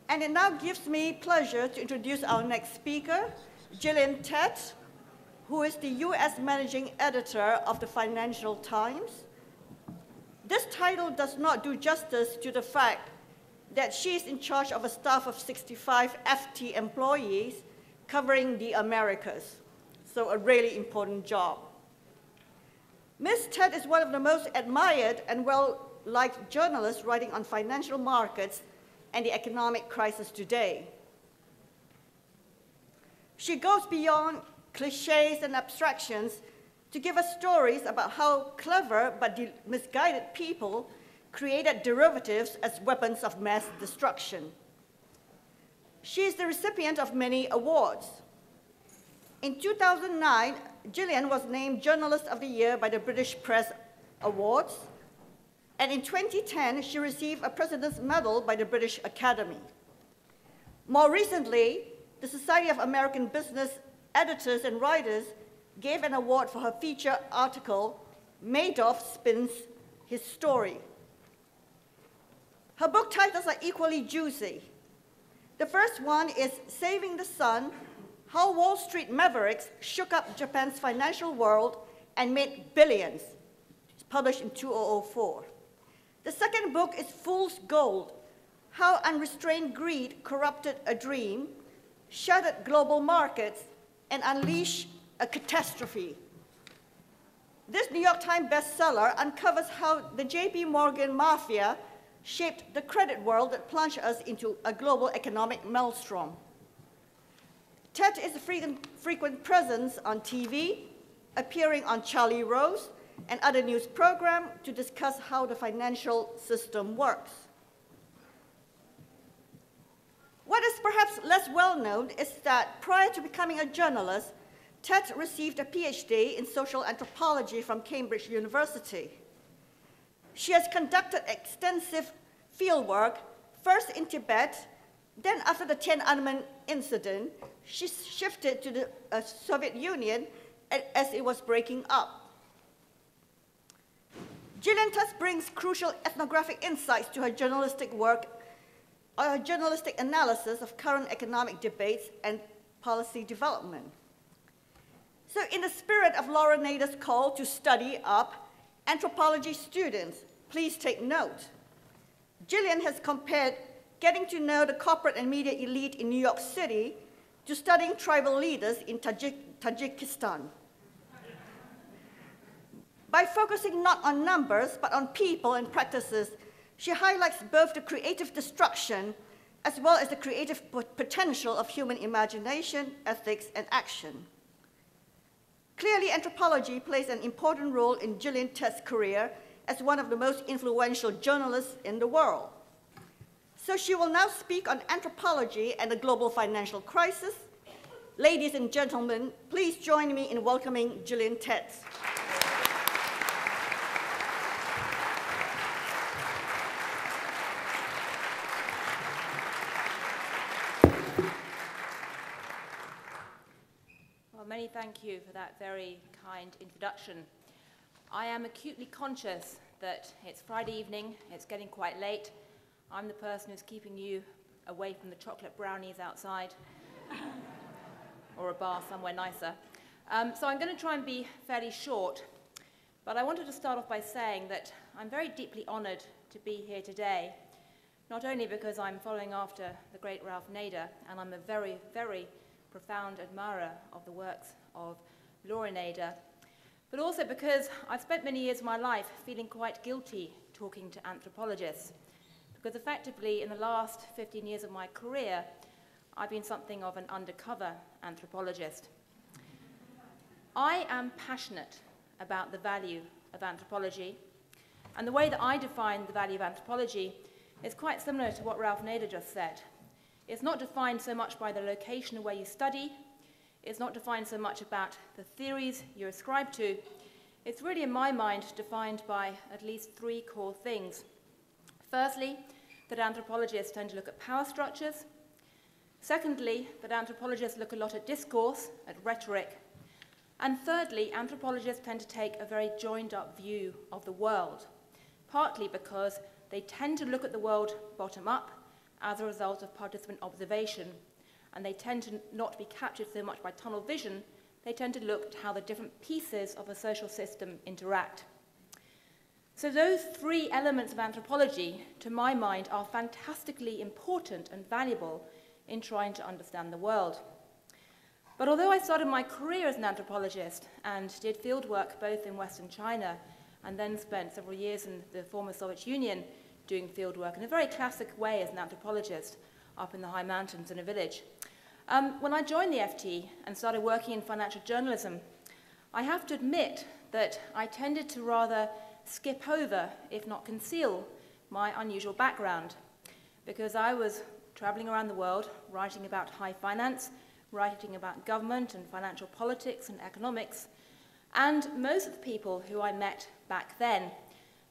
And it now gives me pleasure to introduce our next speaker, Gillian Tett, who is the US Managing Editor of the Financial Times. This title does not do justice to the fact that she is in charge of a staff of 65 FT employees covering the Americas, so a really important job. Ms. Tett is one of the most admired and well-liked journalists writing on financial markets and the economic crisis today. She goes beyond cliches and abstractions to give us stories about how clever but misguided people created derivatives as weapons of mass destruction. She is the recipient of many awards. In 2009, Gillian was named Journalist of the Year by the British Press Awards, and in 2010, she received a President's Medal by the British Academy. More recently, the Society of American Business Editors and Writers gave an award for her feature article, Madoff Spins His Story. Her book titles are equally juicy. The first one is Saving the Sun: How Wall Street Mavericks Shook Up Japan's Financial World and Made Billions. It's published in 2004. The second book is Fool's Gold: How Unrestrained Greed Corrupted a Dream, Shattered Global Markets, and Unleashed a Catastrophe. This New York Times bestseller uncovers how the J.P. Morgan mafia shaped the credit world that plunged us into a global economic maelstrom. Tett is a frequent presence on TV, appearing on Charlie Rose and other news programs to discuss how the financial system works. What is perhaps less well known is that prior to becoming a journalist, Tett received a PhD in social anthropology from Cambridge University. She has conducted extensive fieldwork, first in Tibet, then after the Tiananmen incident, she shifted to the Soviet Union as it was breaking up. Gillian Tett brings crucial ethnographic insights to her journalistic work, or journalistic analysis of current economic debates and policy development. So in the spirit of Laura Nader's call to study up, anthropology students, please take note. Gillian has compared getting to know the corporate and media elite in New York City to studying tribal leaders in Tajikistan. By focusing not on numbers, but on people and practices, she highlights both the creative destruction as well as the creative potential of human imagination, ethics, and action. Clearly, anthropology plays an important role in Gillian Tett's career as one of the most influential journalists in the world. So she will now speak on anthropology and the global financial crisis. Ladies and gentlemen, please join me in welcoming Gillian Tett. Well, many thank you for that very kind introduction. I am acutely conscious that it's Friday evening, it's getting quite late. I'm the person who's keeping you away from the chocolate brownies outside, or a bar somewhere nicer. So I'm going to try and be fairly short, but I wanted to start off by saying that I'm very deeply honored to be here today, not only because I'm following after the great Ralph Nader, and I'm a very, very profound admirer of the works of Laura Nader, but also because I've spent many years of my life feeling quite guilty talking to anthropologists, because effectively in the last 15 years of my career, I've been something of an undercover anthropologist. I am passionate about the value of anthropology, and the way that I define the value of anthropology is quite similar to what Ralph Nader just said. It's not defined so much by the location of where you study. It's not defined so much about the theories you ascribe to. It's really, in my mind, defined by at least three core things. Firstly, that anthropologists tend to look at power structures. Secondly, that anthropologists look a lot at discourse, at rhetoric. And thirdly, anthropologists tend to take a very joined-up view of the world, partly because they tend to look at the world bottom-up as a result of participant observation, and they tend to not be captured so much by tunnel vision. They tend to look at how the different pieces of a social system interact. So those three elements of anthropology, to my mind, are fantastically important and valuable in trying to understand the world. But although I started my career as an anthropologist and did field work both in Western China and then spent several years in the former Soviet Union doing field work in a very classic way as an anthropologist up in the high mountains in a village, when I joined the FT and started working in financial journalism, I have to admit that I tended to rather skip over, if not conceal, my unusual background, because I was traveling around the world writing about high finance, writing about government and financial politics and economics, and most of the people who I met back then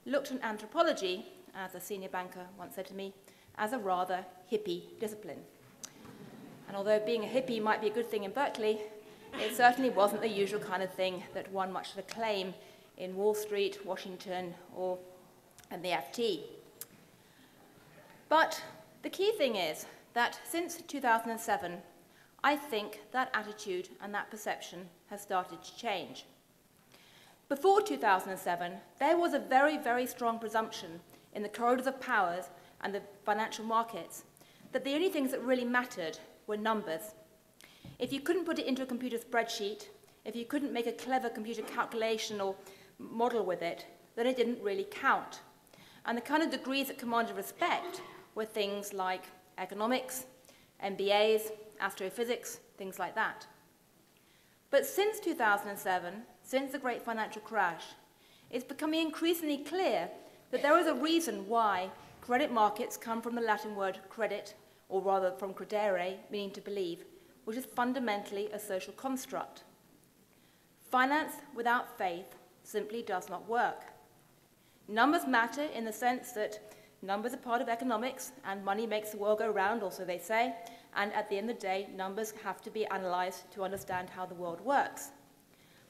looked at anthropology, as a senior banker once said to me, as a rather hippie discipline. And although being a hippie might be a good thing in Berkeley, it certainly wasn't the usual kind of thing that one might acclaim in Wall Street, Washington, or in the FT. But the key thing is that since 2007, I think that attitude and that perception has started to change. Before 2007, there was a very, very strong presumption in the corridors of powers and the financial markets that the only things that really mattered were numbers. If you couldn't put it into a computer spreadsheet, if you couldn't make a clever computer calculation or model with it, then it didn't really count. And the kind of degrees that commanded respect were things like economics, MBAs, astrophysics, things like that. But since 2007, since the great financial crash, it's becoming increasingly clear that there is a reason why credit markets come from the Latin word credit, or rather from credere, meaning to believe, which is fundamentally a social construct. Finance without faith simply does not work. Numbers matter in the sense that numbers are part of economics, and money makes the world go round, or so they say, and at the end of the day, numbers have to be analyzed to understand how the world works.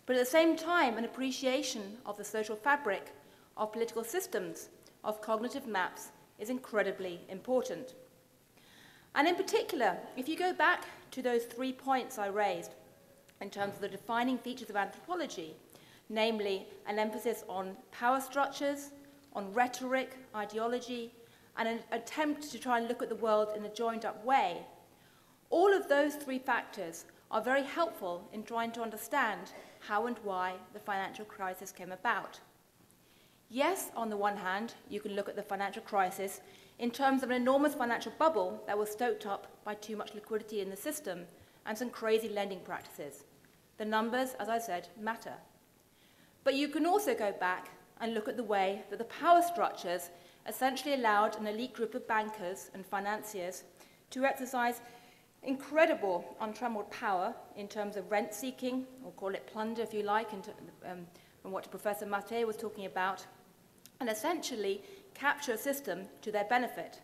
But at the same time, an appreciation of the social fabric, of political systems, of cognitive maps is incredibly important. And in particular, if you go back to those 3 points I raised in terms of the defining features of anthropology, namely an emphasis on power structures, on rhetoric, ideology, and an attempt to try and look at the world in a joined-up way, all of those 3 factors are very helpful in trying to understand how and why the financial crisis came about. Yes, on the one hand, you can look at the financial crisis in terms of an enormous financial bubble that was stoked up by too much liquidity in the system and some crazy lending practices. The numbers, as I said, matter. But you can also go back and look at the way that the power structures essentially allowed an elite group of bankers and financiers to exercise incredible untrammeled power in terms of rent-seeking, or call it plunder if you like, and what Professor Nader was talking about, and essentially capture a system to their benefit.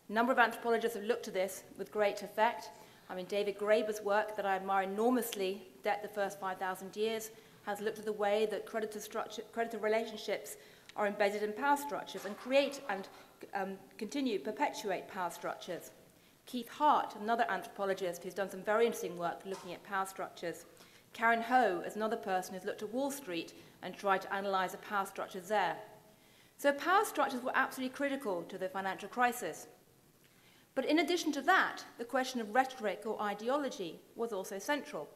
A number of anthropologists have looked at this with great effect. I mean, David Graeber's work that I admire enormously, Debt the First 5,000 Years, has looked at the way that creditor relationships are embedded in power structures and create and perpetuate power structures. Keith Hart, another anthropologist who's done some very interesting work looking at power structures. Karen Ho is another person who's looked at Wall Street and tried to analyze the power structures there. So power structures were absolutely critical to the financial crisis. But in addition to that, the question of rhetoric or ideology was also central.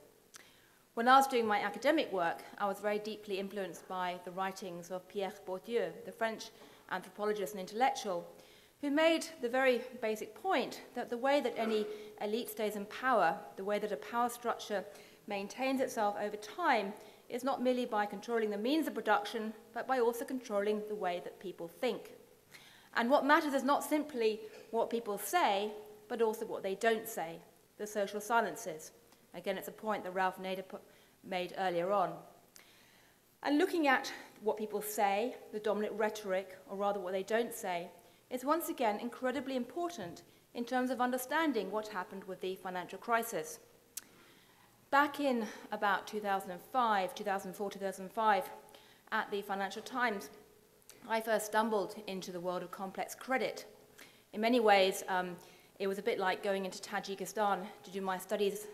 When I was doing my academic work, I was very deeply influenced by the writings of Pierre Bourdieu, the French anthropologist and intellectual, who made the very basic point that the way that any elite stays in power, the way that a power structure maintains itself over time, is not merely by controlling the means of production, but by also controlling the way that people think. And what matters is not simply what people say, but also what they don't say, the social silences. Again, it's a point that Ralph Nader made earlier on. And looking at what people say, the dominant rhetoric, or rather what they don't say, is once again incredibly important in terms of understanding what happened with the financial crisis. Back in about 2004, 2005, at the Financial Times, I first stumbled into the world of complex credit. In many ways, it was a bit like going into Tajikistan to do my studies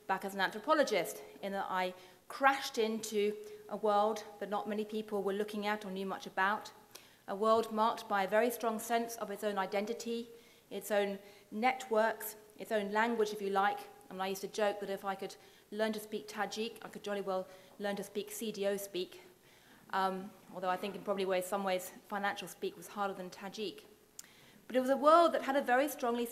back as an anthropologist, in that I crashed into a world that not many people were looking at or knew much about, a world marked by a very strong sense of its own identity, its own networks, its own language, if you like. And I used to joke that if I could learn to speak Tajik, I could jolly well learn to speak CDO speak, although I think in probably some ways financial speak was harder than Tajik. But it was a world that had a very strongly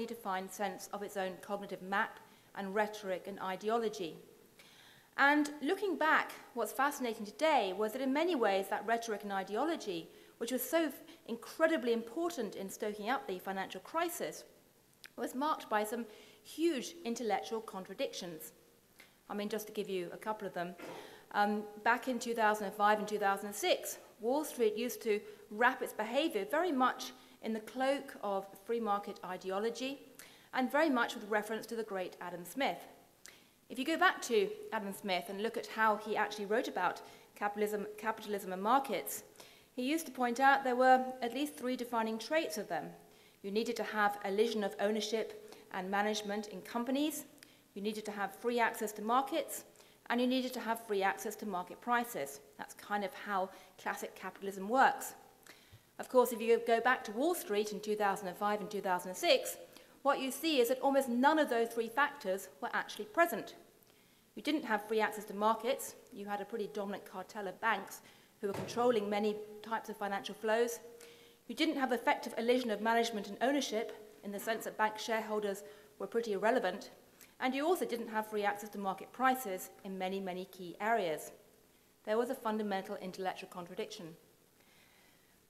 defined sense of its own cognitive map and rhetoric and ideology. And looking back, what's fascinating today was that in many ways that rhetoric and ideology, which was so incredibly important in stoking up the financial crisis, was marked by some huge intellectual contradictions. I mean, just to give you a couple of them, back in 2005 and 2006, Wall Street used to wrap its behavior very much in the cloak of free market ideology and very much with reference to the great Adam Smith. If you go back to Adam Smith and look at how he actually wrote about capitalism and markets, he used to point out there were at least 3 defining traits of them. You needed to have a elision of ownership and management in companies, you needed to have free access to markets, and you needed to have free access to market prices. That's kind of how classic capitalism works. Of course, if you go back to Wall Street in 2005 and 2006, what you see is that almost none of those 3 factors were actually present. You didn't have free access to markets. You had a pretty dominant cartel of banks who were controlling many types of financial flows. You didn't have effective elision of management and ownership in the sense that bank shareholders were pretty irrelevant. And you also didn't have free access to market prices in many, many key areas. There was a fundamental intellectual contradiction.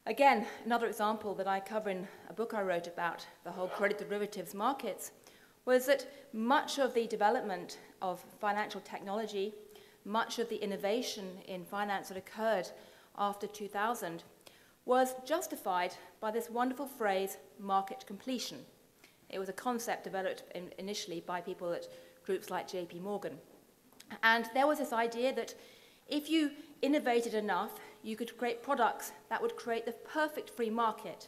Again, another example that I cover in a book I wrote about the whole credit derivatives markets was that much of the development of financial technology, much of the innovation in finance that occurred after 2000 was justified by this wonderful phrase, market completion. It was a concept developed initially by people at groups like JP Morgan. And there was this idea that if you innovated enough, you could create products that would create the perfect free market,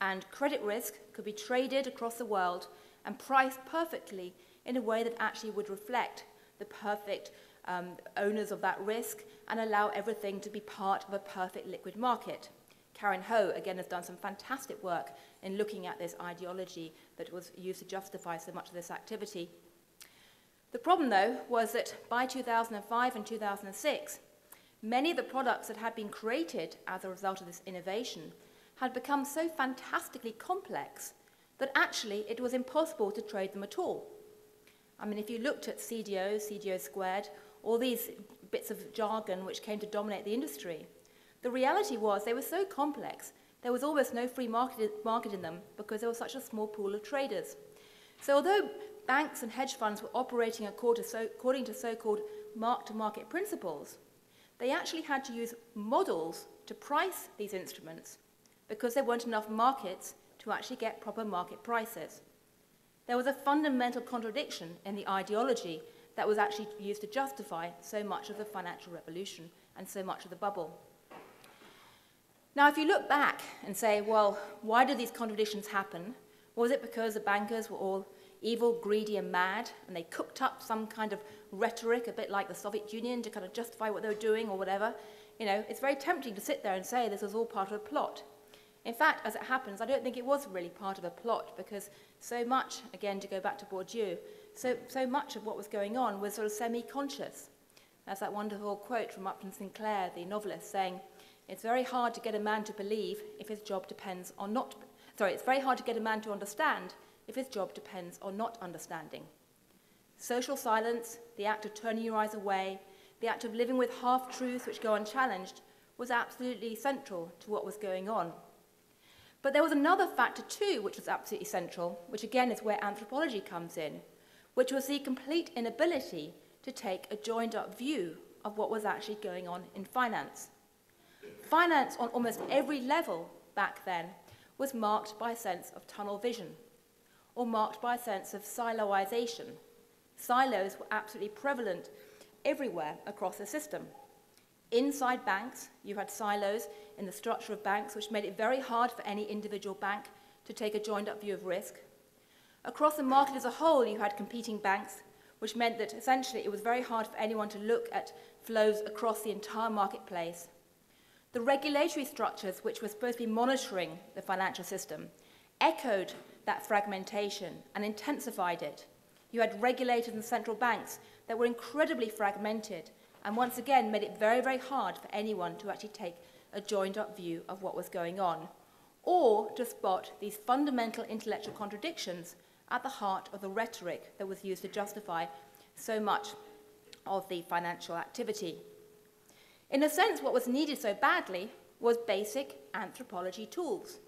and credit risk could be traded across the world and priced perfectly in a way that actually would reflect the perfect owners of that risk and allow everything to be part of a perfect liquid market. Karen Ho, again, has done some fantastic work in looking at this ideology that was used to justify so much of this activity. The problem, though, was that by 2005 and 2006, many of the products that had been created as a result of this innovation had become so fantastically complex that actually it was impossible to trade them at all. I mean, if you looked at CDO, CDO squared, all these bits of jargon which came to dominate the industry, the reality was they were so complex, there was almost no free market in them because there was such a small pool of traders. So although banks and hedge funds were operating according to so-called mark-to-market principles, they actually had to use models to price these instruments because there weren't enough markets to actually get proper market prices. There was a fundamental contradiction in the ideology that was actually used to justify so much of the financial revolution and so much of the bubble. Now, if you look back and say, well, why did these contradictions happen? Was it because the bankers were all evil, greedy, and mad, and they cooked up some kind of rhetoric, a bit like the Soviet Union, to kind of justify what they were doing or whatever? You know, it's very tempting to sit there and say this was all part of a plot. In fact, as it happens, I don't think it was really part of a plot, because so much, again, to go back to Bourdieu, so much of what was going on was sort of semi-conscious. There's that wonderful quote from Upton Sinclair, the novelist, saying, it's very hard to get a man to believe if his job depends on not... Sorry, it's very hard to get a man to understand if his job depends on not understanding. Social silence, the act of turning your eyes away, the act of living with half-truths which go unchallenged, was absolutely central to what was going on. But there was another factor too which was absolutely central, which again is where anthropology comes in, which was the complete inability to take a joined-up view of what was actually going on in finance. Finance on almost every level back then was marked by a sense of tunnel vision, or marked by a sense of siloization. Silos were absolutely prevalent everywhere across the system. Inside banks, you had silos in the structure of banks, which made it very hard for any individual bank to take a joined-up view of risk. Across the market as a whole, you had competing banks, which meant that essentially it was very hard for anyone to look at flows across the entire marketplace. The regulatory structures, which were supposed to be monitoring the financial system, echoed that fragmentation and intensified it. You had regulators and central banks that were incredibly fragmented and once again made it very, very hard for anyone to actually take a joined-up view of what was going on, or to spot these fundamental intellectual contradictions at the heart of the rhetoric that was used to justify so much of the financial activity. In a sense, what was needed so badly was basic anthropology tools.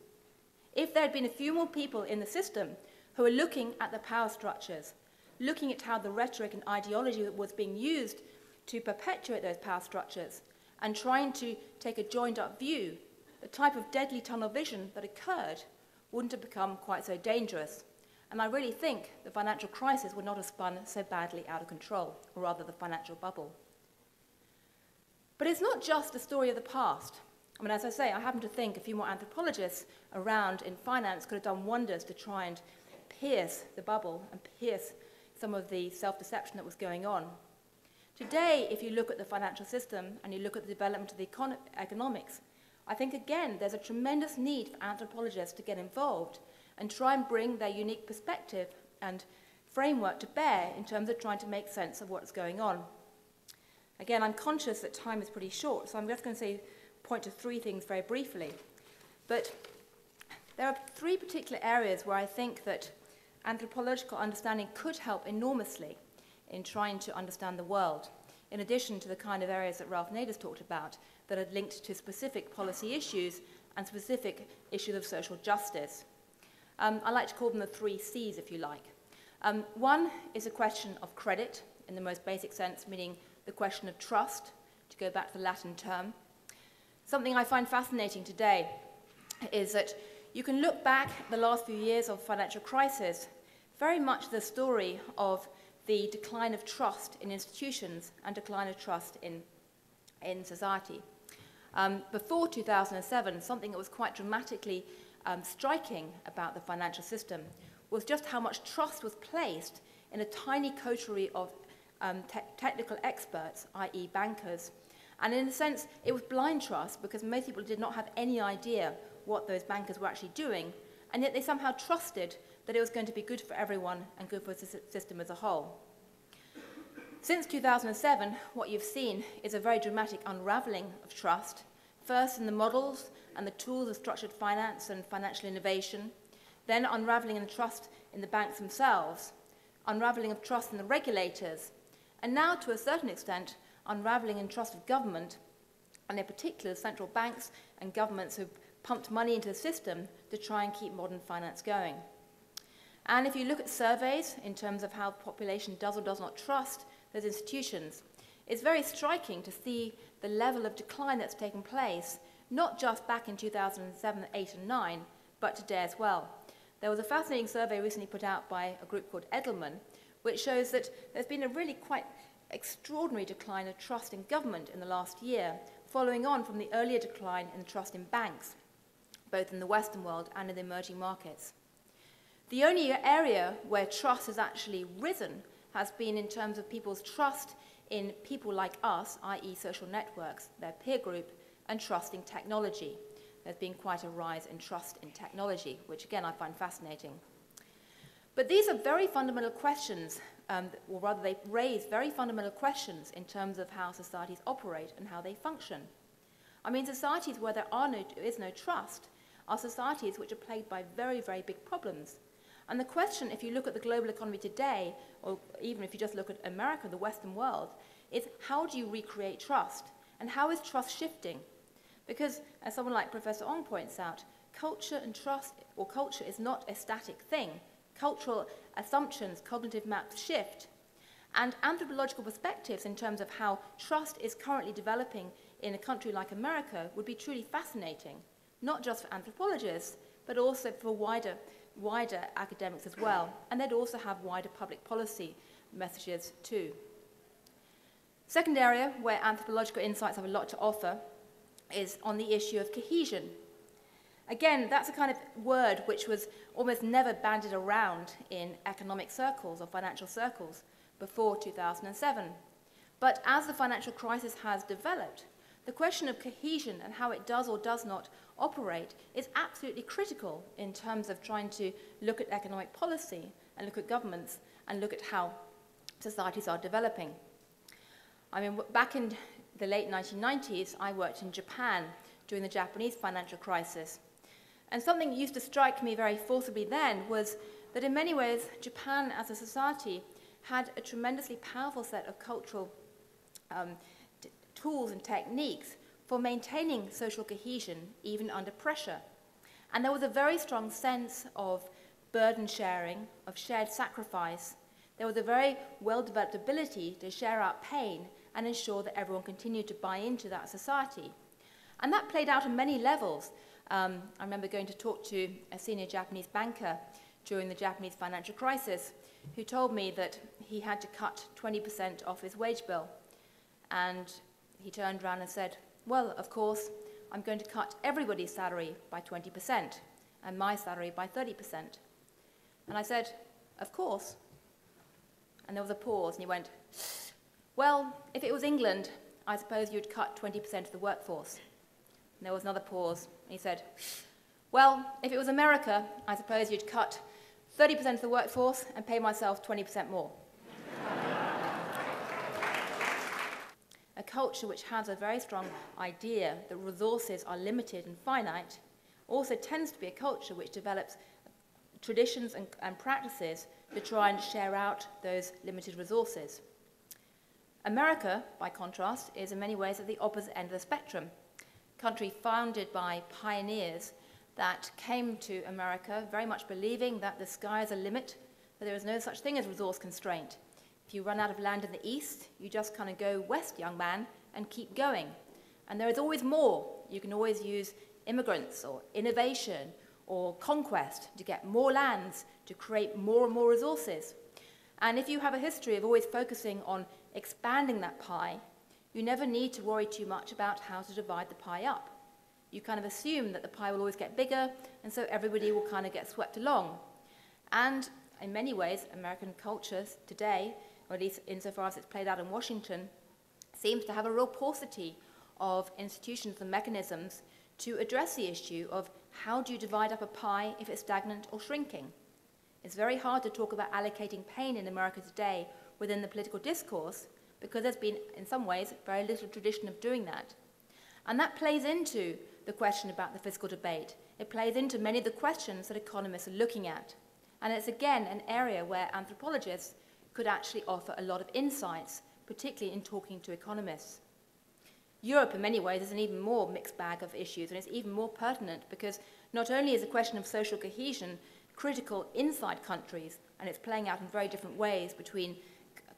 If there had been a few more people in the system who were looking at the power structures, looking at how the rhetoric and ideology was being used to perpetuate those power structures, and trying to take a joined-up view, the type of deadly tunnel vision that occurred wouldn't have become quite so dangerous. And I really think the financial crisis would not have spun so badly out of control, or rather the financial bubble. But it's not just a story of the past. I mean, as I say, I happen to think a few more anthropologists around in finance could have done wonders to try and pierce the bubble and pierce some of the self-deception that was going on. Today, if you look at the financial system and you look at the development of the economics, I think, again, there's a tremendous need for anthropologists to get involved and try and bring their unique perspective and framework to bear in terms of trying to make sense of what's going on. Again, I'm conscious that time is pretty short, so I'm just going to point to three things very briefly. But there are three particular areas where I think that anthropological understanding could help enormously in trying to understand the world, in addition to the kind of areas that Ralph Nader's talked about that are linked to specific policy issues and specific issues of social justice. I like to call them the 3 C's, if you like. One is a question of credit, in the most basic sense, meaning the question of trust, to go back to the Latin term. Something I find fascinating today is that you can look back at the last few years of financial crisis, very much the story of the decline of trust in institutions and decline of trust in society. Before 2007, something that was quite dramatically striking about the financial system was just how much trust was placed in a tiny coterie of technical experts, i.e. bankers. And in a sense, it was blind trust because most people did not have any idea what those bankers were actually doing, and yet they somehow trusted that it was going to be good for everyone and good for the system as a whole. Since 2007, what you've seen is a very dramatic unraveling of trust, first in the models and the tools of structured finance and financial innovation, then unraveling in trust in the banks themselves, unraveling of trust in the regulators, and now, to a certain extent, unraveling in trust of government, and in particular central banks and governments who pumped money into the system to try and keep modern finance going. And if you look at surveys in terms of how the population does or does not trust those institutions, it's very striking to see the level of decline that's taken place, not just back in 2007, 8, and 9, but today as well. There was a fascinating survey recently put out by a group called Edelman, which shows that there's been a really quite extraordinary decline of trust in government in the last year, following on from the earlier decline in trust in banks, both in the Western world and in the emerging markets. The only area where trust has actually risen has been in terms of people's trust in people like us, i.e. social networks, their peer group, and trust in technology. There's been quite a rise in trust in technology, which again I find fascinating. But these are very fundamental questions, or rather they raise very fundamental questions in terms of how societies operate and how they function. I mean, societies where there is no trust are societies which are plagued by very, very big problems. And the question, if you look at the global economy today, or even if you just look at America, the Western world, is how do you recreate trust? And how is trust shifting? Because, as someone like Professor Ong points out, culture and trust, or culture is not a static thing. Cultural assumptions, cognitive maps shift. And anthropological perspectives in terms of how trust is currently developing in a country like America would be truly fascinating, not just for anthropologists, but also for wider academics as well. And they'd also have wider public policy messages too. Second area where anthropological insights have a lot to offer is on the issue of cohesion. Again, that's a kind of word which was almost never bandied around in economic circles or financial circles before 2007. But as the financial crisis has developed, the question of cohesion and how it does or does not operate is absolutely critical in terms of trying to look at economic policy and look at governments and look at how societies are developing. I mean, back in the late 1990s, I worked in Japan during the Japanese financial crisis. And something that used to strike me very forcibly then was that in many ways, Japan as a society had a tremendously powerful set of cultural tools and techniques for maintaining social cohesion even under pressure. And there was a very strong sense of burden sharing, of shared sacrifice. There was a very well-developed ability to share out pain and ensure that everyone continued to buy into that society. And that played out on many levels. I remember going to talk to a senior Japanese banker during the Japanese financial crisis who told me that he had to cut 20% off his wage bill. And he turned around and said, well, of course, I'm going to cut everybody's salary by 20% and my salary by 30%. And I said, of course. And there was a pause, and he went, well, if it was England, I suppose you'd cut 20% of the workforce. And there was another pause, and he said, well, if it was America, I suppose you'd cut 30% of the workforce and pay myself 20% more. A culture which has a very strong idea that resources are limited and finite also tends to be a culture which develops traditions and practices to try and share out those limited resources. America, by contrast, is in many ways at the opposite end of the spectrum. A country founded by pioneers that came to America very much believing that the sky is a limit, that there is no such thing as resource constraint. If you run out of land in the east, you just kind of go west, young man, and keep going. And there is always more. You can always use immigrants or innovation or conquest to get more lands, to create more and more resources. And if you have a history of always focusing on expanding that pie, you never need to worry too much about how to divide the pie up. You kind of assume that the pie will always get bigger, and so everybody will kind of get swept along. And in many ways, American culture today, or at least insofar as it's played out in Washington, seems to have a real paucity of institutions and mechanisms to address the issue of how do you divide up a pie if it's stagnant or shrinking. It's very hard to talk about allocating pain in America today within the political discourse because there's been, in some ways, very little tradition of doing that. And that plays into the question about the fiscal debate. It plays into many of the questions that economists are looking at. And it's, again, an area where anthropologists could actually offer a lot of insights, particularly in talking to economists. Europe, in many ways, is an even more mixed bag of issues, and it's even more pertinent because not only is the question of social cohesion critical inside countries, and it's playing out in very different ways between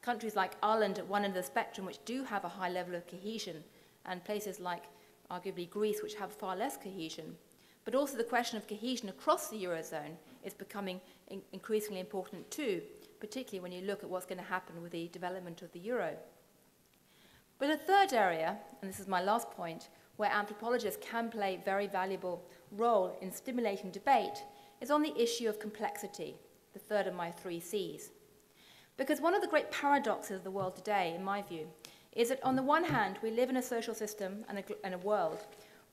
countries like Ireland at one end of the spectrum, which do have a high level of cohesion, and places like, arguably, Greece, which have far less cohesion. But also the question of cohesion across the Eurozone is becoming increasingly important too, particularly when you look at what's going to happen with the development of the euro. But a third area, and this is my last point, where anthropologists can play a very valuable role in stimulating debate is on the issue of complexity, the third of my 3 Cs. Because one of the great paradoxes of the world today, in my view, is that on the one hand, we live in a social system and a world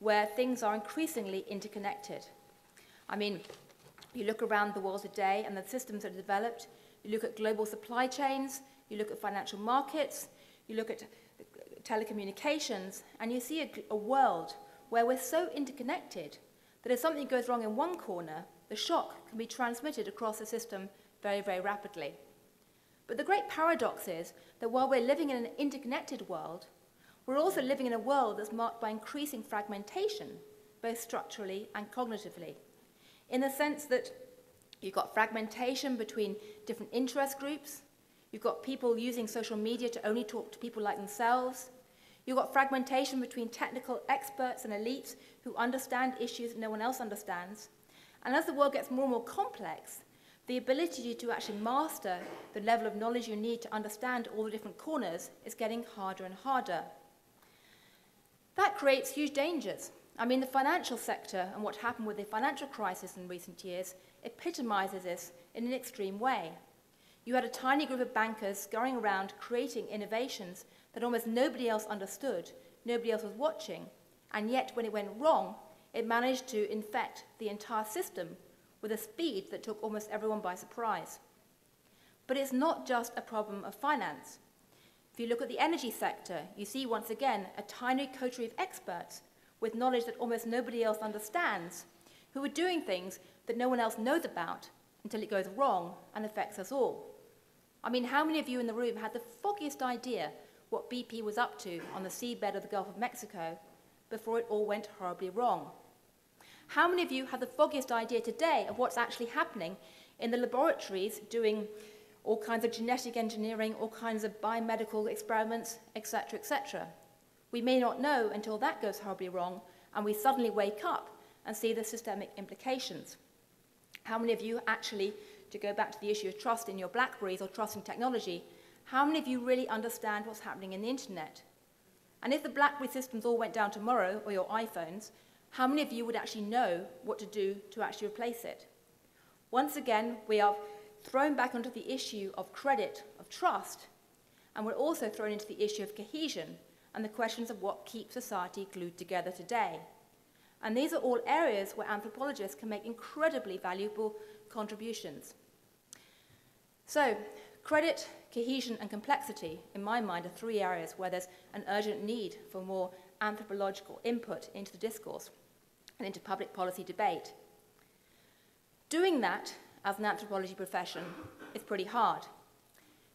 where things are increasingly interconnected. I mean, you look around the world today and the systems that are developed, you look at global supply chains, you look at financial markets, you look at telecommunications, and you see a world where we're so interconnected that if something goes wrong in one corner, the shock can be transmitted across the system very, very rapidly. But the great paradox is that while we're living in an interconnected world, we're also living in a world that's marked by increasing fragmentation, both structurally and cognitively, in the sense that you've got fragmentation between different interest groups, you've got people using social media to only talk to people like themselves, you've got fragmentation between technical experts and elites who understand issues that no one else understands, and as the world gets more and more complex, the ability to actually master the level of knowledge you need to understand all the different corners is getting harder and harder. That creates huge dangers. I mean, the financial sector and what happened with the financial crisis in recent years epitomizes this in an extreme way. You had a tiny group of bankers going around creating innovations that almost nobody else understood, nobody else was watching, and yet when it went wrong, it managed to infect the entire system with a speed that took almost everyone by surprise. But it's not just a problem of finance. If you look at the energy sector, you see once again a tiny coterie of experts with knowledge that almost nobody else understands, who are doing things that no one else knows about until it goes wrong and affects us all. I mean, how many of you in the room had the foggiest idea what BP was up to on the seabed of the Gulf of Mexico before it all went horribly wrong? How many of you have the foggiest idea today of what's actually happening in the laboratories doing all kinds of genetic engineering, all kinds of biomedical experiments, etc., etc.? We may not know until that goes horribly wrong and we suddenly wake up and see the systemic implications. How many of you actually, to go back to the issue of trust in your BlackBerries or trust in technology, how many of you really understand what's happening in the internet? And if the BlackBerry systems all went down tomorrow, or your iPhones, how many of you would actually know what to do to actually replace it? Once again, we are thrown back onto the issue of credit, of trust, and we're also thrown into the issue of cohesion and the questions of what keeps society glued together today. And these are all areas where anthropologists can make incredibly valuable contributions. So, credit, cohesion, and complexity, in my mind, are three areas where there's an urgent need for more anthropological input into the discourse and into public policy debate. Doing that as an anthropology profession is pretty hard.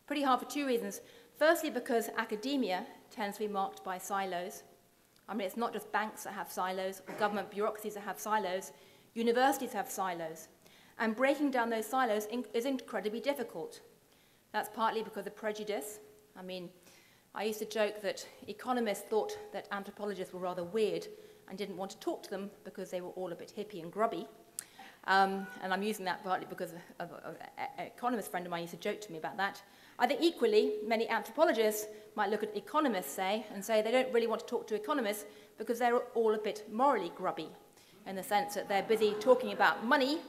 Pretty hard for two reasons. Firstly, because academia tends to be marked by silos. I mean, it's not just banks that have silos, or government bureaucracies that have silos. Universities have silos. And breaking down those silos is incredibly difficult. That's partly because of prejudice. I mean, I used to joke that economists thought that anthropologists were rather weird and didn't want to talk to them because they were all a bit hippie and grubby. And I'm using that partly because of an economist friend of mine used to joke to me about that. I think equally, many anthropologists might look at economists, and say they don't really want to talk to economists because they're all a bit morally grubby, in the sense that they're busy talking about money,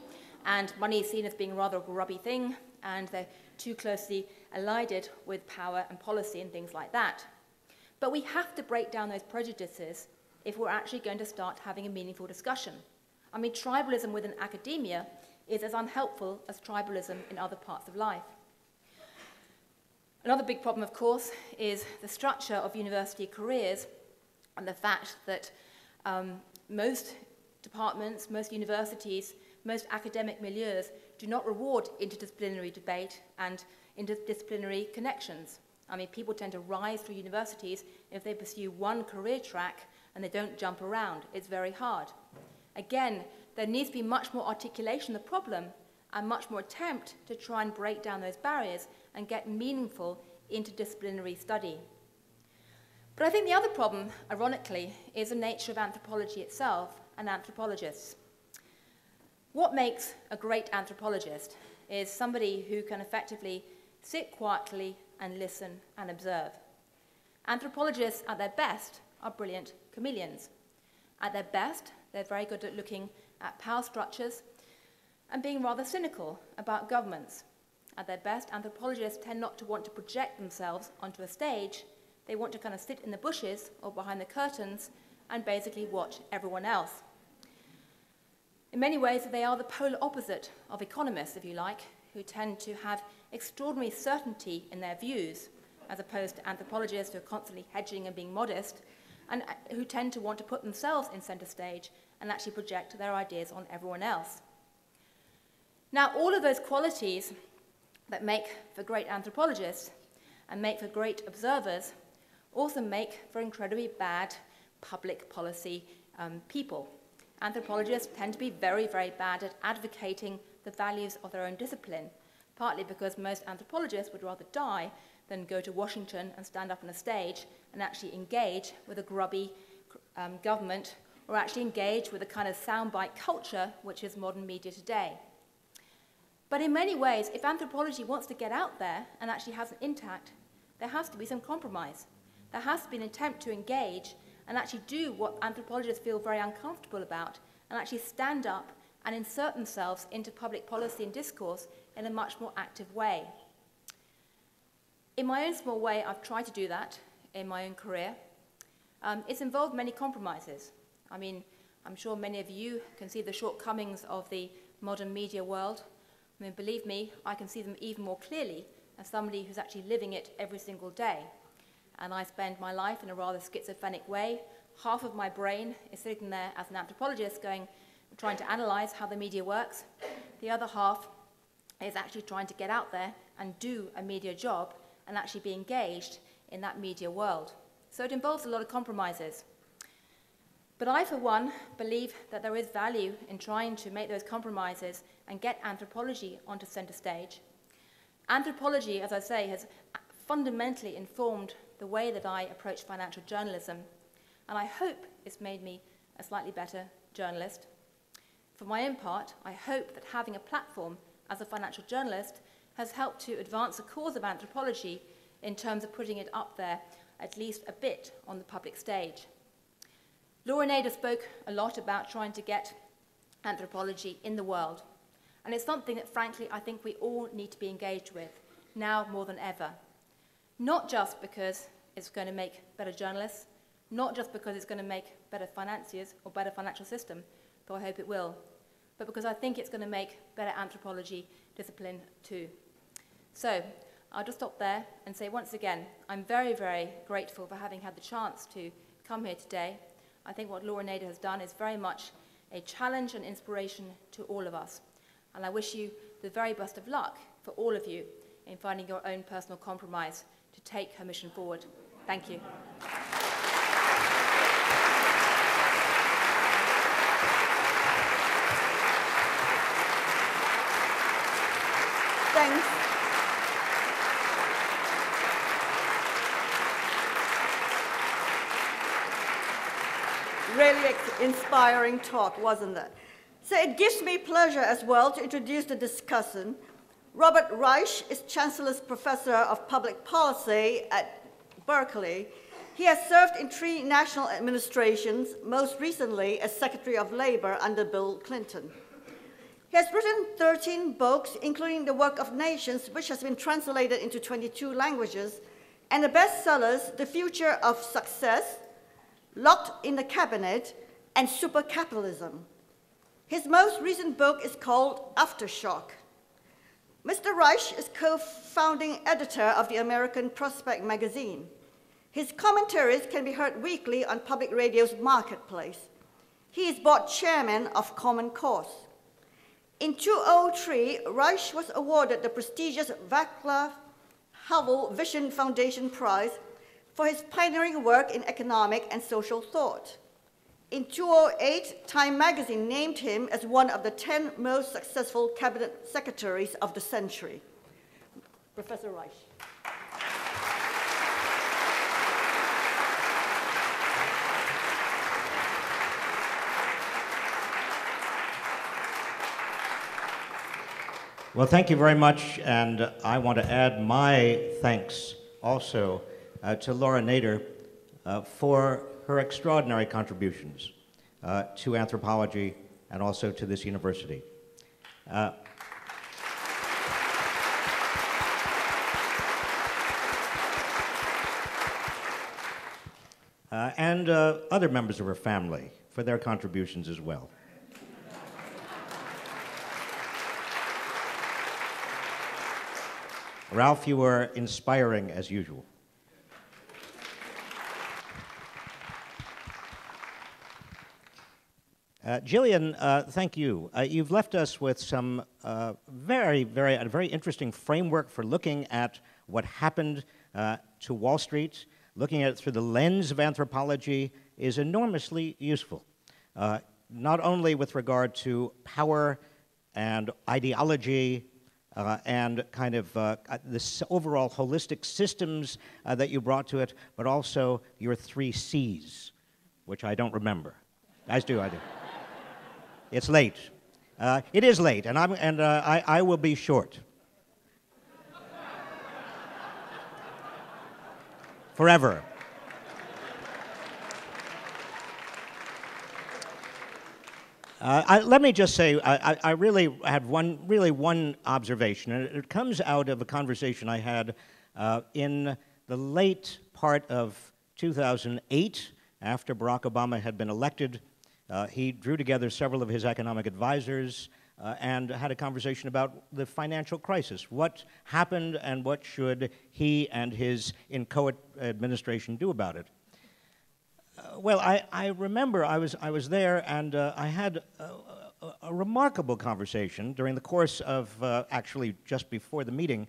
and money is seen as being rather a grubby thing, and they're too closely allied with power and policy and things like that. But we have to break down those prejudices if we're actually going to start having a meaningful discussion. I mean, tribalism within academia is as unhelpful as tribalism in other parts of life. Another big problem, of course, is the structure of university careers and the fact that most departments, most universities, most academic milieus do not reward interdisciplinary debate and interdisciplinary connections. I mean, people tend to rise through universities if they pursue one career track and they don't jump around. It's very hard. Again, there needs to be much more articulation of the problem and much more attempt to try and break down those barriers and get meaningful interdisciplinary study. But I think the other problem, ironically, is the nature of anthropology itself and anthropologists. What makes a great anthropologist is somebody who can effectively sit quietly and listen and observe. Anthropologists, at their best, are brilliant chameleons. At their best, they're very good at looking at power structures and being rather cynical about governments. At their best, anthropologists tend not to want to project themselves onto a stage. They want to kind of sit in the bushes or behind the curtains and basically watch everyone else. In many ways, they are the polar opposite of economists, if you like, who tend to have extraordinary certainty in their views, as opposed to anthropologists who are constantly hedging and being modest, and who tend to want to put themselves in center stage and actually project their ideas on everyone else. Now, all of those qualities that make for great anthropologists and make for great observers also make for incredibly bad public policy people. Anthropologists tend to be very, very bad at advocating the values of their own discipline, partly because most anthropologists would rather die than go to Washington and stand up on a stage and actually engage with a grubby government, or actually engage with a kind of soundbite culture which is modern media today. But in many ways, if anthropology wants to get out there and actually has an impact, there has to be some compromise. There has to be an attempt to engage and actually do what anthropologists feel very uncomfortable about, and actually stand up and insert themselves into public policy and discourse in a much more active way. In my own small way, I've tried to do that in my own career. It's involved many compromises. I mean, I'm sure many of you can see the shortcomings of the modern media world. I mean, believe me, I can see them even more clearly as somebody who's actually living it every single day. And I spend my life in a rather schizophrenic way. Half of my brain is sitting there as an anthropologist trying to analyze how the media works. The other half is actually trying to get out there and do a media job and actually be engaged in that media world. So it involves a lot of compromises. But I, for one, believe that there is value in trying to make those compromises and get anthropology onto center stage. Anthropology, as I say, has fundamentally informed the way that I approach financial journalism, and I hope it's made me a slightly better journalist. For my own part, I hope that having a platform as a financial journalist has helped to advance the cause of anthropology in terms of putting it up there at least a bit on the public stage. Laura Nader spoke a lot about trying to get anthropology in the world, and it's something that, frankly, I think we all need to be engaged with, now more than ever. Not just because it's going to make better journalists, not just because it's going to make better financiers or better financial system, though I hope it will, but because I think it's going to make better anthropology discipline too. So I'll just stop there and say once again, I'm very, very grateful for having had the chance to come here today. I think what Laura Nader has done is very much a challenge and inspiration to all of us. And I wish you the very best of luck for all of you in finding your own personal compromise to take her mission forward. Thank you. Thanks. Really inspiring talk, wasn't it? So it gives me pleasure as well to introduce the discussant. Robert Reich is Chancellor's Professor of Public Policy at Berkeley. He has served in 3 national administrations, most recently as Secretary of Labor under Bill Clinton. He has written 13 books, including The Work of Nations, which has been translated into 22 languages, and the bestsellers, The Future of Success, Locked in the Cabinet, and Supercapitalism. His most recent book is called Aftershock. Mr. Reich is co-founding editor of the American Prospect magazine. His commentaries can be heard weekly on public radio's Marketplace. He is board chairman of Common Cause. In 2003, Reich was awarded the prestigious Václav Havel Vision Foundation Prize for his pioneering work in economic and social thought. In 2008, Time magazine named him as one of the 10 most successful cabinet secretaries of the century. Professor Reich. Well, thank you very much, and I want to add my thanks also to Laura Nader for her extraordinary contributions to anthropology and also to this university. And other members of her family for their contributions as well. Ralph, you were inspiring as usual. Gillian, thank you. You've left us with some very interesting framework for looking at what happened to Wall Street. Looking at it through the lens of anthropology is enormously useful, not only with regard to power and ideology and kind of this overall holistic systems that you brought to it, but also your 3 C's, which I don't remember. As do I do. It's late. It is late, and I will be short. Forever. Let me just say, I really had one observation, and it comes out of a conversation I had in the late part of 2008, after Barack Obama had been elected. He drew together several of his economic advisors and had a conversation about the financial crisis. What happened and what should he and his inchoate administration do about it? Well, I remember I was there, and I had a remarkable conversation during the course of, actually just before the meeting,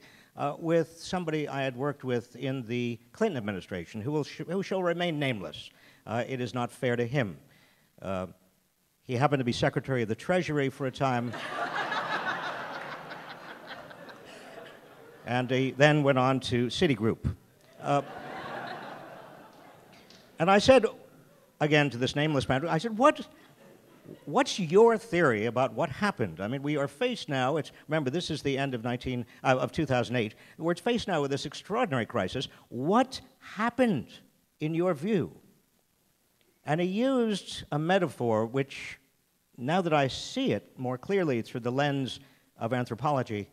with somebody I had worked with in the Clinton administration who shall remain nameless. It is not fair to him. He happened to be Secretary of the Treasury for a time, and he then went on to Citigroup. And I said, again to this nameless man, I said, what's your theory about what happened? I mean, we are faced now, remember, this is the end of 2008, we're faced now with this extraordinary crisis. What happened, in your view? And he used a metaphor which, now that I see it more clearly through the lens of anthropology,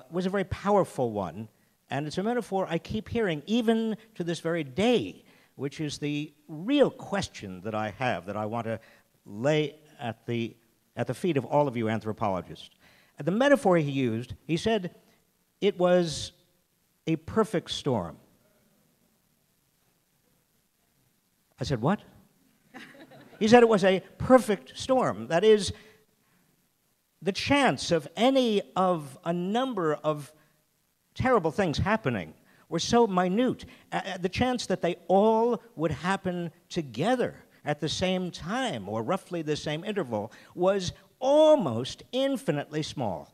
was a very powerful one, and it's a metaphor I keep hearing even to this very day, which is the real question that I have, that I want to lay at the feet of all of you anthropologists. And the metaphor he used, he said, it was a perfect storm. I said, what? He said it was a perfect storm. That is, the chance of any of a number of terrible things happening were so minute. The chance that they all would happen together at the same time, or roughly the same interval, was almost infinitely small.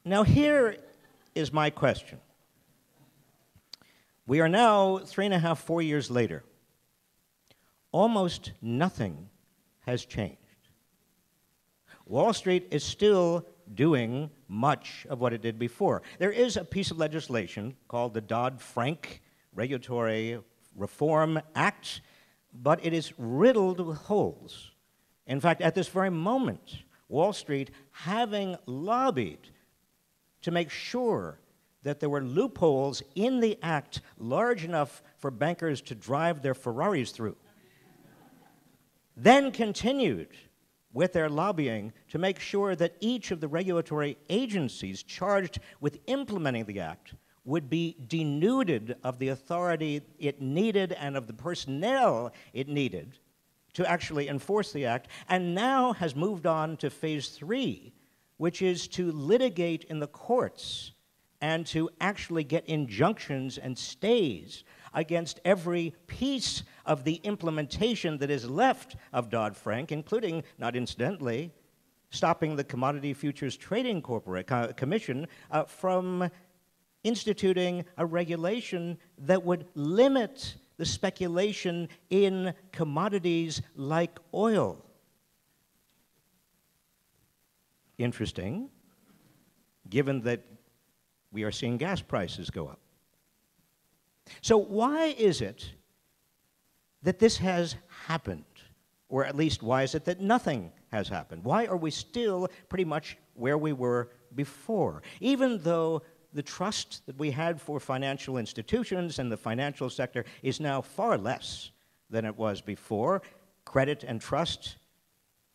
Now here is my question. We are now 3.5, 4 years later. Almost nothing has changed. Wall Street is still doing much of what it did before. There is a piece of legislation called the Dodd-Frank Regulatory Reform Act, but it is riddled with holes. In fact, at this very moment, Wall Street, having lobbied to make sure that there were loopholes in the act large enough for bankers to drive their Ferraris through, then continued with their lobbying to make sure that each of the regulatory agencies charged with implementing the act would be denuded of the authority it needed and of the personnel it needed to actually enforce the act, and now has moved on to phase 3, which is to litigate in the courts and to actually get injunctions and stays against every piece of the implementation that is left of Dodd-Frank, including, not incidentally, stopping the Commodity Futures Trading Commission from instituting a regulation that would limit the speculation in commodities like oil. Interesting, given that we are seeing gas prices go up. So why is it that this has happened? Or at least, why is it that nothing has happened? Why are we still pretty much where we were before? Even though the trust that we had for financial institutions and the financial sector is now far less than it was before. Credit and trust,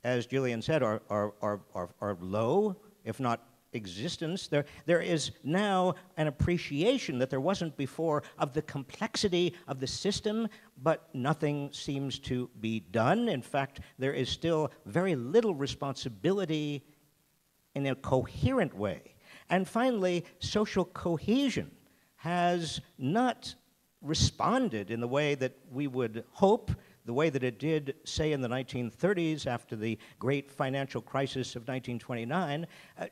as Julian said, are low, if not existence. There is now an appreciation that there wasn't before of the complexity of the system, but nothing seems to be done. In fact, there is still very little responsibility in a coherent way. And finally, social cohesion has not responded in the way that we would hope, the way that it did, say, in the 1930s after the great financial crisis of 1929.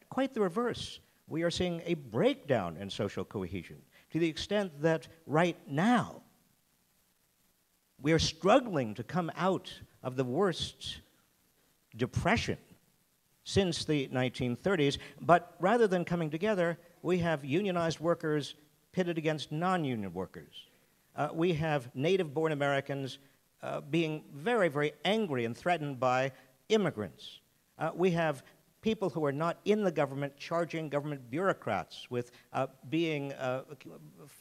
Quite the reverse. We are seeing a breakdown in social cohesion to the extent that right now we are struggling to come out of the worst depression since the 1930s, but rather than coming together, we have unionized workers pitted against non-union workers. We have native-born Americans being very, very angry and threatened by immigrants. We have people who are not in the government charging government bureaucrats with being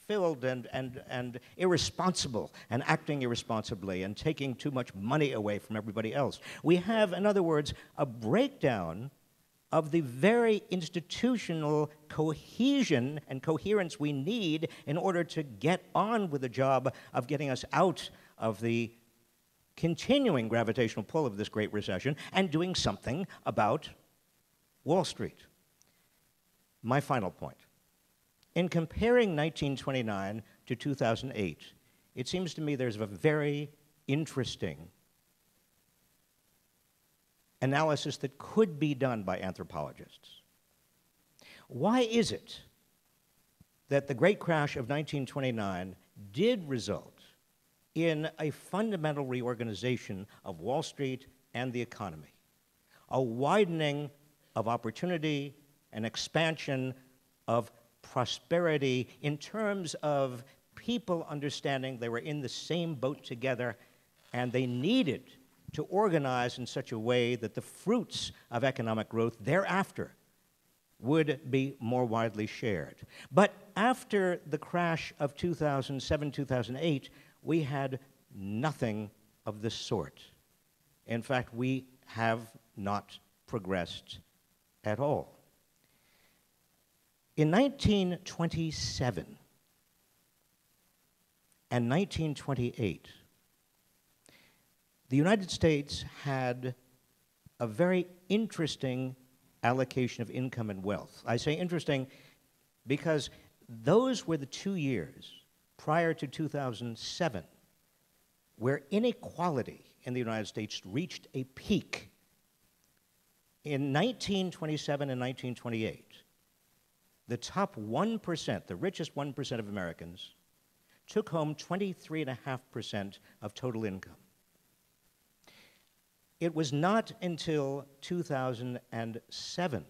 filled and irresponsible and acting irresponsibly and taking too much money away from everybody else. We have, in other words, a breakdown of the very institutional cohesion and coherence we need in order to get on with the job of getting us out of the continuing gravitational pull of this Great Recession and doing something about Wall Street. My final point. In comparing 1929 to 2008, it seems to me there's a very interesting analysis that could be done by anthropologists. Why is it that the great crash of 1929 did result in a fundamental reorganization of Wall Street and the economy, a widening of opportunity, an expansion of prosperity in terms of people understanding they were in the same boat together and they needed to organize in such a way that the fruits of economic growth thereafter would be more widely shared. But after the crash of 2007, 2008, we had nothing of this sort. In fact, we have not progressed at all. In 1927 and 1928, the United States had a very interesting allocation of income and wealth. I say interesting because those were the 2 years prior to 2007 where inequality in the United States reached a peak. In 1927 and 1928, the top 1%, the richest 1% of Americans, took home 23.5% of total income. It was not until 2007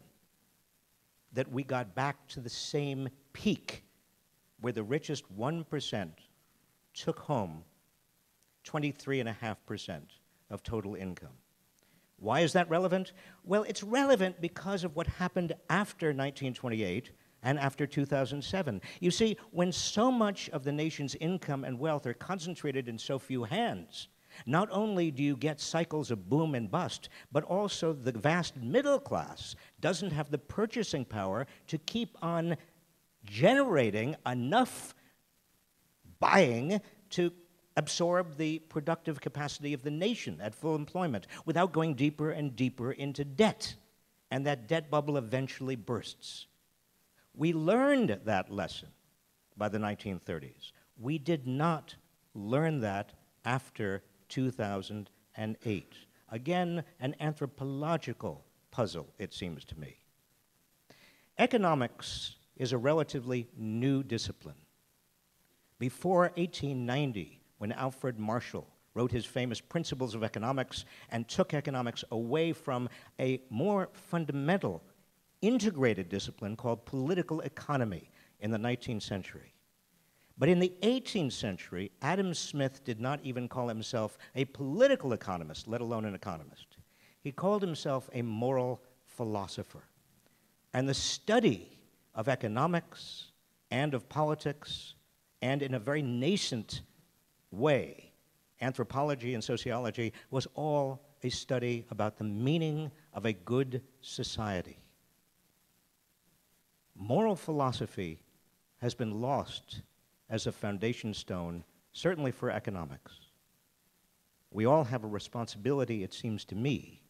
that we got back to the same peak where the richest 1% took home 23.5% of total income. Why is that relevant? Well, it's relevant because of what happened after 1928 and after 2007. You see, when so much of the nation's income and wealth are concentrated in so few hands, not only do you get cycles of boom and bust, but also the vast middle class doesn't have the purchasing power to keep on generating enough buying to absorb the productive capacity of the nation at full employment without going deeper and deeper into debt. And that debt bubble eventually bursts. We learned that lesson by the 1930s. We did not learn that after 2008. Again, an anthropological puzzle, it seems to me. Economics is a relatively new discipline. Before 1890, when Alfred Marshall wrote his famous Principles of Economics and took economics away from a more fundamental, integrated discipline called political economy in the 19th century. But in the 18th century, Adam Smith did not even call himself a political economist, let alone an economist. He called himself a moral philosopher. And the study of economics and of politics, and in a very nascent way, anthropology and sociology, was all a study about the meaning of a good society. Moral philosophy has been lost as a foundation stone, certainly for economics. We all have a responsibility, it seems to me,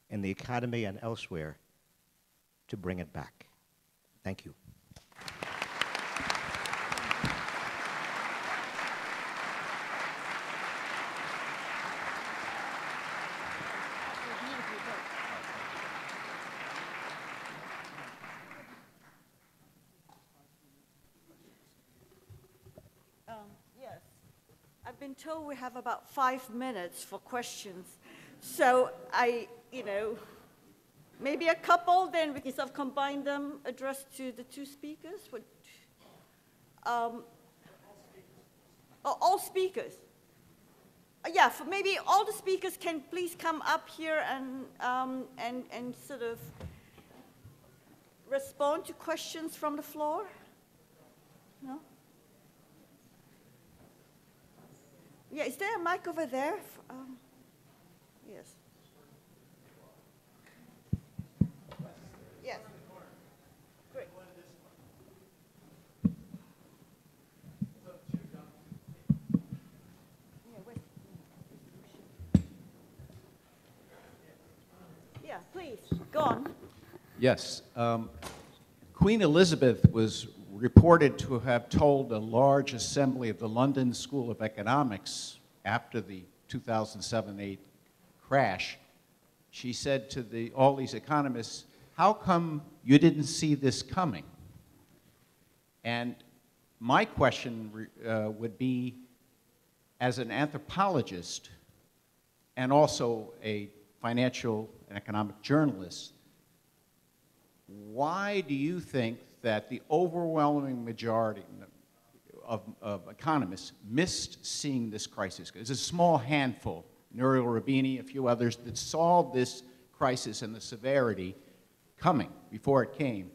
in the academy and elsewhere, to bring it back. Thank you. Yes, I've been told we have about 5 minutes for questions. So maybe a couple, then we can sort of combine them, addressed to the two speakers. All speakers. Yeah, maybe all the speakers can please come up here and sort of respond to questions from the floor. No? Yeah, is there a mic over there? Yes. Yes. Great. Yeah, please, go on. Yes. Queen Elizabeth was reported to have told a large assembly of the London School of Economics after the 2007-8 crash. She said to all these economists, "How come you didn't see this coming?" And my question would be, as an anthropologist and also a financial and economic journalist, why do you think that the overwhelming majority of economists missed seeing this crisis? There's a small handful, Nouriel Roubini, a few others, that saw this crisis and the severity coming before it came.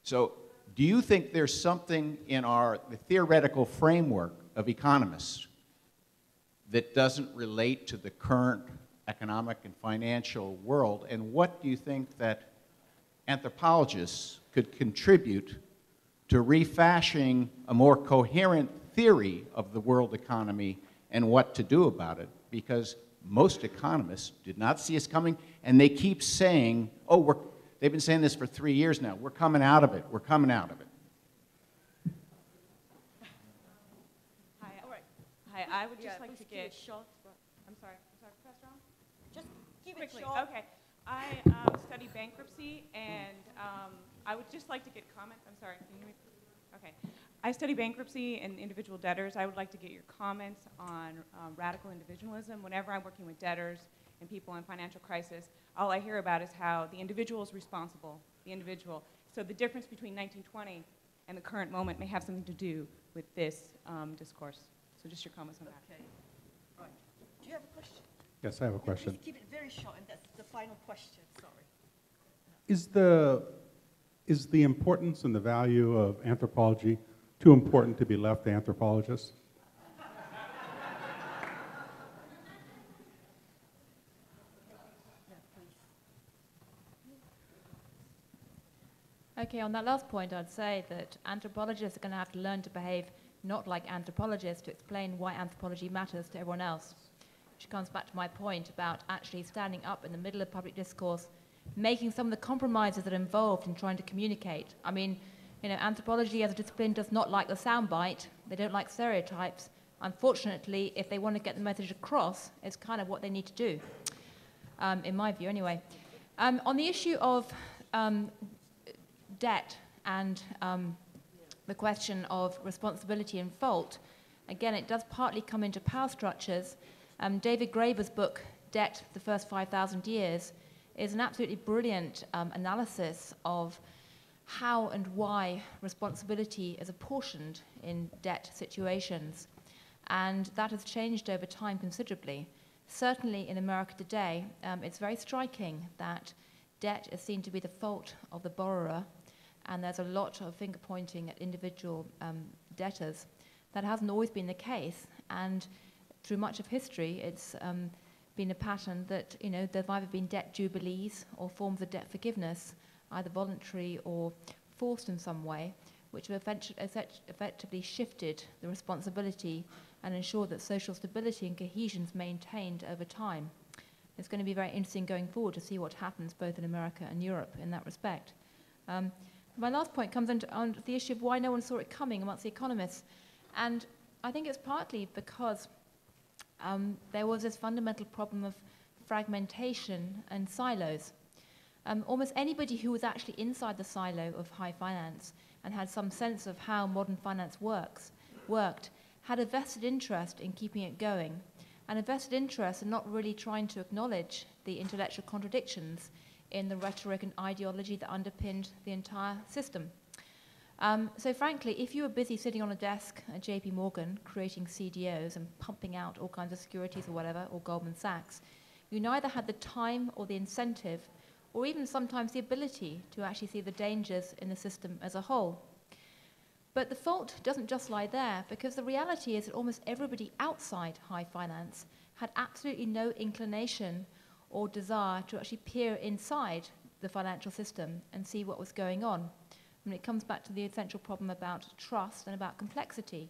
So do you think there's something in the theoretical framework of economists that doesn't relate to the current economic and financial world? And what do you think that anthropologists could contribute to refashioning a more coherent theory of the world economy and what to do about it? Because most economists did not see us coming, and they keep saying, oh, they've been saying this for 3 years now, we're coming out of it, we're coming out of it. Hi, I would just like to get... I'm sorry, Professor Ron? Just keep Quickly, it short. okay. I study bankruptcy, and I would just like to get comments. I'm sorry, can you hear me? Okay. I study bankruptcy and individual debtors. I would like to get your comments on radical individualism. Whenever I'm working with debtors and people in financial crisis, all I hear about is how the individual is responsible, the individual. So the difference between 1920 and the current moment may have something to do with this discourse. So just your comments on that. Okay. Right. Do you have a question? Yes, I have a question. Please keep it very short, and that's the final question. Sorry. Is the importance and the value of anthropology too important to be left to anthropologists? Okay, on that last point, I'd say that anthropologists are going to have to learn to behave not like anthropologists to explain why anthropology matters to everyone else. Which comes back to my point about actually standing up in the middle of public discourse, making some of the compromises that are involved in trying to communicate. I mean, you know, anthropology as a discipline does not like the soundbite. They don't like stereotypes. Unfortunately, if they want to get the message across, it's kind of what they need to do, in my view anyway. On the issue of debt and the question of responsibility and fault, again, it does partly come into power structures. David Graeber's book, Debt, the First 5,000 Years, is an absolutely brilliant analysis of how and why responsibility is apportioned in debt situations. And that has changed over time considerably. Certainly in America today, it's very striking that debt is seen to be the fault of the borrower, and there's a lot of finger-pointing at individual debtors. That hasn't always been the case, and through much of history, it's been a pattern that, you know, there have either been debt jubilees or forms of debt forgiveness, either voluntary or forced in some way, which have effectively shifted the responsibility and ensured that social stability and cohesion is maintained over time. It's going to be very interesting going forward to see what happens both in America and Europe in that respect. My last point comes on the issue of why no one saw it coming amongst the economists. And I think it's partly because there was this fundamental problem of fragmentation and silos. Almost anybody who was actually inside the silo of high finance and had some sense of how modern finance worked, had a vested interest in keeping it going, and a vested interest in not really trying to acknowledge the intellectual contradictions in the rhetoric and ideology that underpinned the entire system. So frankly, if you were busy sitting on a desk at JP Morgan creating CDOs and pumping out all kinds of securities or whatever, or Goldman Sachs, you neither had the time or the incentive, or even sometimes the ability to actually see the dangers in the system as a whole. But the fault doesn't just lie there, because the reality is that almost everybody outside high finance had absolutely no inclination or desire to actually peer inside the financial system and see what was going on. I mean, it comes back to the essential problem about trust and about complexity.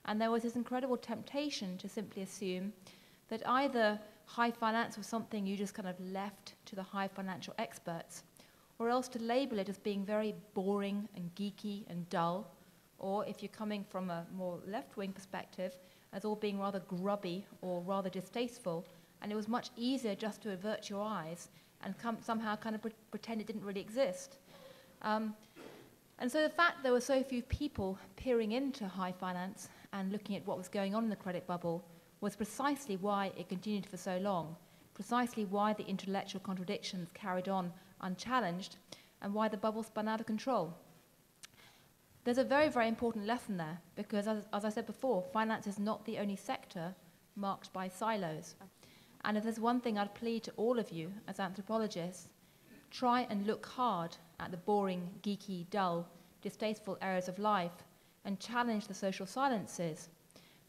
And there was this incredible temptation to simply assume that either high finance was something you just kind of left to the high financial experts, or else to label it as being very boring and geeky and dull, or if you're coming from a more left-wing perspective, as all being rather grubby or rather distasteful, and it was much easier just to avert your eyes and somehow kind of pretend it didn't really exist. And so the fact there were so few people peering into high finance and looking at what was going on in the credit bubble was precisely why it continued for so long, precisely why the intellectual contradictions carried on unchallenged, and why the bubble spun out of control. There's a very, very important lesson there, because as I said before, finance is not the only sector marked by silos. And if there's one thing I'd plead to all of you as anthropologists, try and look hard at the boring, geeky, dull, distasteful areas of life and challenge the social silences,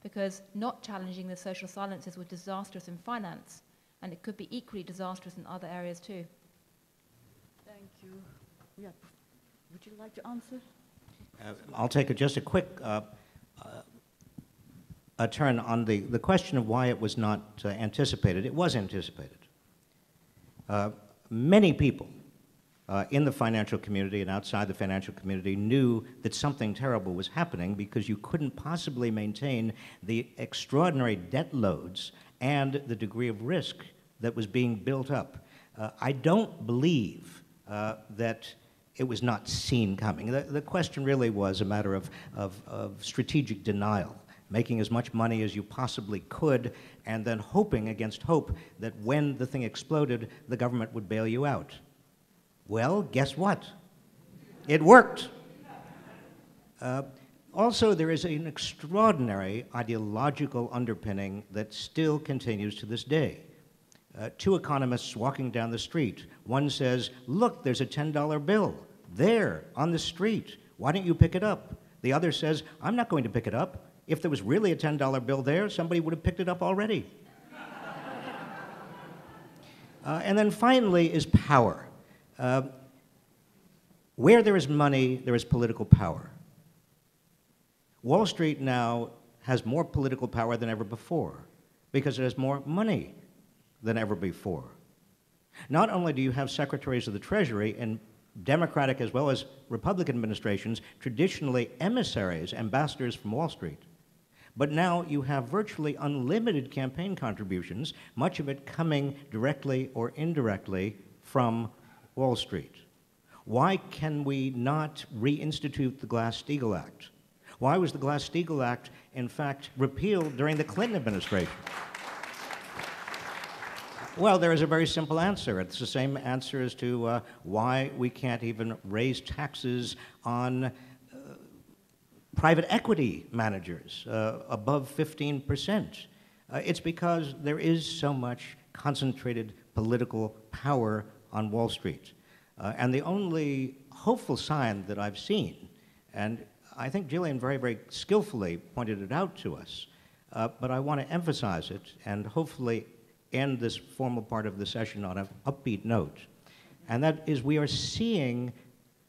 because not challenging the social silences was disastrous in finance, and it could be equally disastrous in other areas too. Thank you. Yeah. Would you like to answer? I'll take just a quick turn on the question of why it was not anticipated. It was anticipated. Many people in the financial community and outside the financial community knew that something terrible was happening, because you couldn't possibly maintain the extraordinary debt loads and the degree of risk that was being built up. I don't believe that it was not seen coming. The question really was a matter of strategic denial, making as much money as you possibly could, and then hoping against hope that when the thing exploded, the government would bail you out. Well, guess what? It worked. Also, there is an extraordinary ideological underpinning that still continues to this day. Two economists walking down the street. One says, "Look, there's a $10 bill there on the street. Why don't you pick it up?" The other says, "I'm not going to pick it up. If there was really a $10 bill there, somebody would have picked it up already." And then finally is power. Where there is money, there is political power. Wall Street now has more political power than ever before, because it has more money than ever before. Not only do you have secretaries of the Treasury in Democratic as well as Republican administrations, traditionally emissaries, ambassadors from Wall Street, but now you have virtually unlimited campaign contributions, much of it coming directly or indirectly from Wall Street. Why can we not reinstitute the Glass-Steagall Act? Why was the Glass-Steagall Act, in fact, repealed during the Clinton administration? Well, there is a very simple answer. It's the same answer as to why we can't even raise taxes on private equity managers above 15%. It's because there is so much concentrated political power on Wall Street. And the only hopeful sign that I've seen, and I think Gillian very, very skillfully pointed it out to us, but I want to emphasize it and hopefully end this formal part of the session on an upbeat note, and that is we are seeing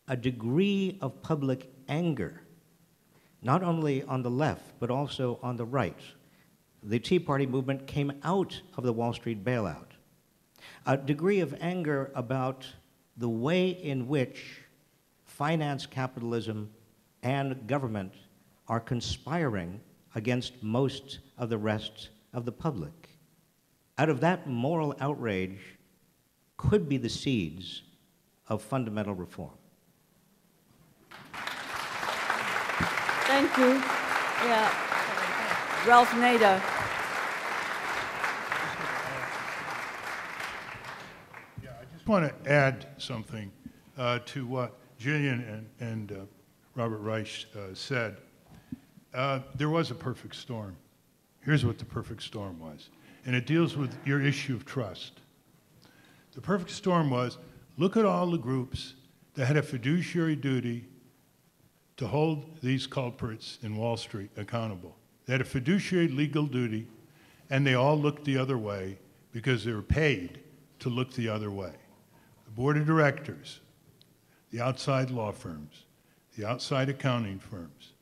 a degree of public anger, not only on the left, but also on the right. The Tea Party movement came out of the Wall Street bailout. A degree of anger about the way in which finance capitalism and government are conspiring against most of the rest of the public. Out of that moral outrage could be the seeds of fundamental reform. Thank you. Yeah. Ralph Nader. Yeah, I just want to add something to what Gillian and Robert Reich said, there was a perfect storm. Here's what the perfect storm was. And it deals with your issue of trust. The perfect storm was, look at all the groups that had a fiduciary duty to hold these culprits in Wall Street accountable. They had a fiduciary legal duty, and they all looked the other way because they were paid to look the other way. The board of directors, the outside law firms, the outside accounting firms,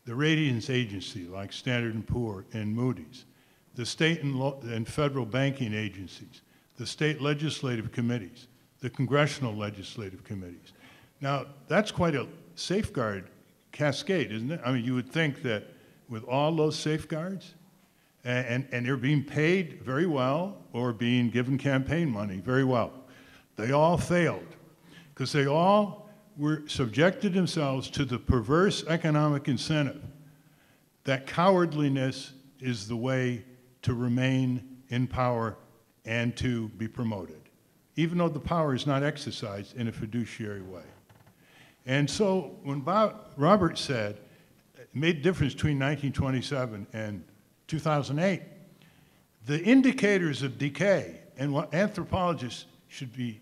the ratings agency like Standard & Poor and Moody's, the state and federal banking agencies, the state legislative committees, the congressional legislative committees. Now, that's quite a safeguard cascade, isn't it? I mean, you would think that with all those safeguards, and they're being paid very well or being given campaign money very well, they all failed because they all were subjected themselves to the perverse economic incentive that cowardliness is the way to remain in power and to be promoted, even though the power is not exercised in a fiduciary way. And so when Robert said, it made a difference between 1927 and 2008, the indicators of decay, and what anthropologists should be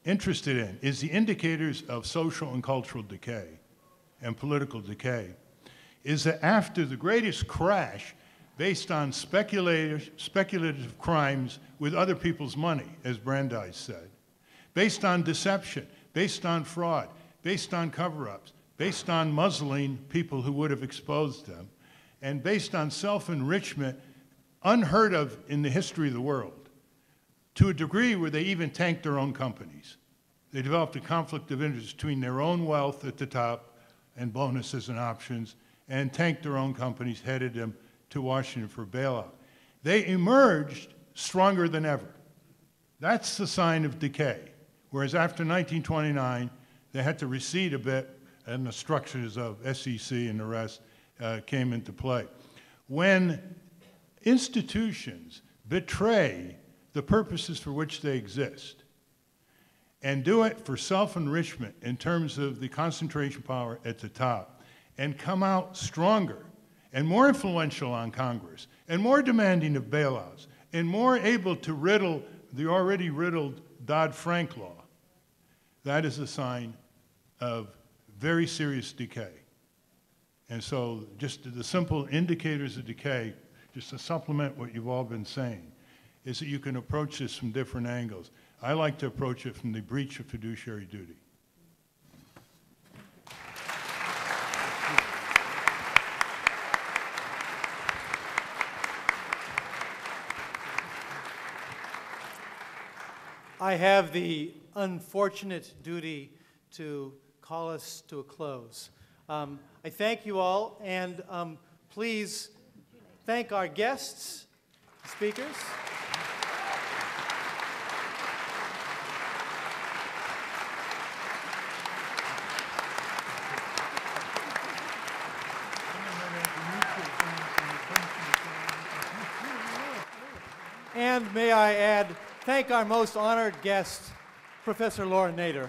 interested in, is the indicators of social and cultural decay and political decay, is that after the greatest crash based on speculative crimes with other people's money, as Brandeis said, based on deception, based on fraud, based on cover-ups, based on muzzling people who would have exposed them, and based on self-enrichment unheard of in the history of the world, to a degree where they even tanked their own companies. They developed a conflict of interest between their own wealth at the top and bonuses and options, and tanked their own companies, headed them to Washington for bailout. They emerged stronger than ever. That's the sign of decay. Whereas after 1929, they had to recede a bit, and the structures of SEC and the rest came into play. When institutions betray the purposes for which they exist, and do it for self-enrichment in terms of the concentration power at the top, and come out stronger and more influential on Congress, and more demanding of bailouts, and more able to riddle the already riddled Dodd-Frank law, that is a sign of very serious decay. And so just the simple indicators of decay, just to supplement what you've all been saying, is that you can approach this from different angles. I like to approach it from the breach of fiduciary duty. I have the unfortunate duty to call us to a close. I thank you all, and please thank our guests, speakers. And may I add, thank our most honored guest, Professor Laura Nader.